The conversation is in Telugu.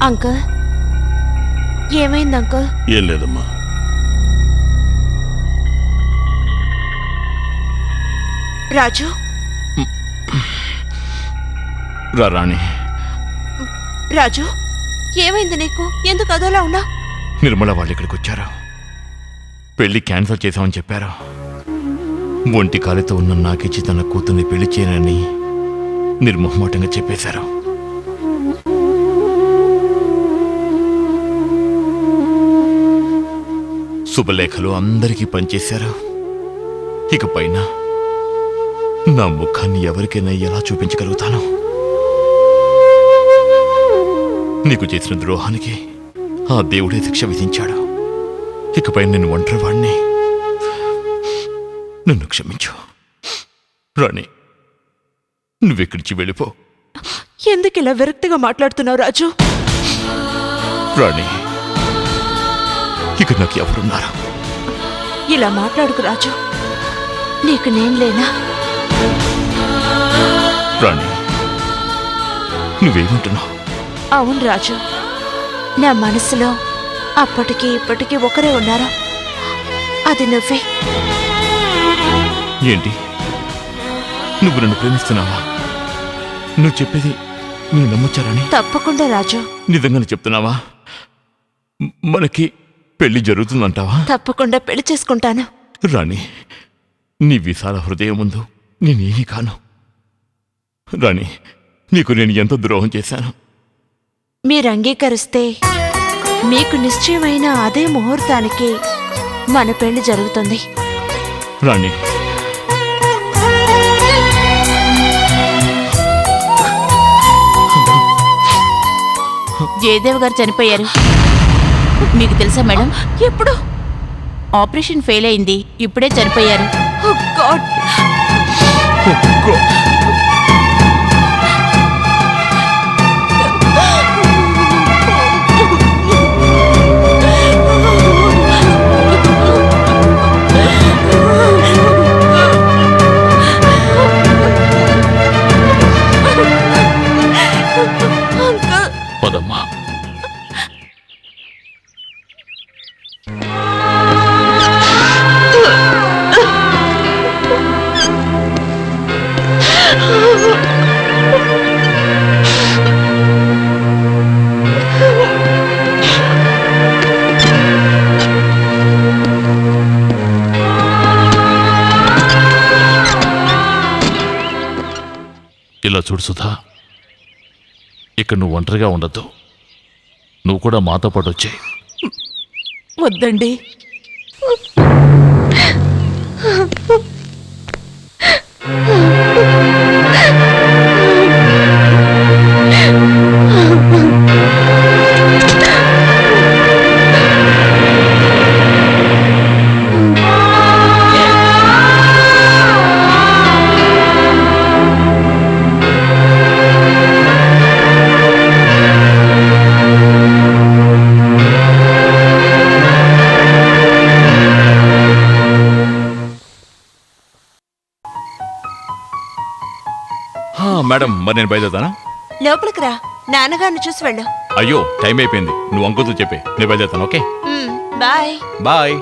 అంకుల్, ఏమైంది అంకుల్? ఏం లేదమ్మా. రాజు, రాణి. రాజు, ఏమైంది నీకు? ఎందుకు అదోలా ఉన్నా? నిర్మల వాళ్ళు ఇక్కడికి వచ్చారు. పెళ్లి క్యాన్సిల్ చేశామని చెప్పారు. ఒంటి కాలితో ఉన్న నాకిచ్చి తన కూతుర్ని పెళ్లి చేయనని నిర్మోహమాటంగా చెప్పేశారు. శుభలేఖలు అందరికీ పనిచేశారు. ఇక పైన నా ముఖాన్ని ఎవరికైనా ఎలా చూపించగలుగుతాను? నీకు చేసిన ద్రోహానికి ఆ దేవుడే శిక్ష విధించాడు. ఇకపై నేను ఒంటరివాణ్ణి. నన్ను క్షమించు రాణి. నువ్వెక్కడికి వెళ్ళిపో. ఎందుకు ఇలా విరక్తిగా మాట్లాడుతున్నావు రాజు? రాణి, ఇక నాకు ఎవరున్నారు? ఇలా మాట్లాడుకు రాజు. నీకు నేను లేనా? రాణి, నువ్వేమంటున్నావు? అవును రాజు, నా మనసులో అప్పటికి ఇప్పటికీ ఒకరే ఉన్నారు. అది నువ్వే. ఏంటి, నువ్వు నన్ను ప్రేమిస్తున్నావా? నువ్వు చెప్పేది నేను నమ్మొచ్చారని? తప్పకుండా రాజు. నిజంగానే చెప్తున్నావా? మనకి పెళ్లి జరుగుతుందంటావా? తప్పకుండా పెళ్లి చేసుకుంటాను. రాణి, నీ విశాల హృదయం ముందు నేనేమీ కాను. రాణి, నీకు నేను ఎంత ద్రోహం చేశాను. మీరు అంగీకరిస్తే మీకు నిశ్చయమైన అదే ముహూర్తానికి మన పెళ్లి జరుగుతుంది. రాణి, జయదేవ్ గారు చనిపోయారు. మీకు తెలుసా మేడం? ఎప్పుడు? ఆపరేషన్ ఫెయిల్ అయింది, ఇప్పుడే చనిపోయారు. ఓ గాడ్! పదమ్మా. ఇలా చూడు సుధా, ఇక్కడ నువ్వు ఒంటరిగా ఉండద్దు. నువ్వు కూడా మాతో పాటు వచ్చే. వద్దండి. మేడం, మరి నేను బయలుదేరుతానా? లోపలికి రా, నాన్నగారిని చూసి వెళ్ళు. అయ్యో, టైం అయిపోయింది. నువ్వు అంకుల్తో చెప్పే, నేను బయలుదేరుతాను. Okay, bye. బాయ్.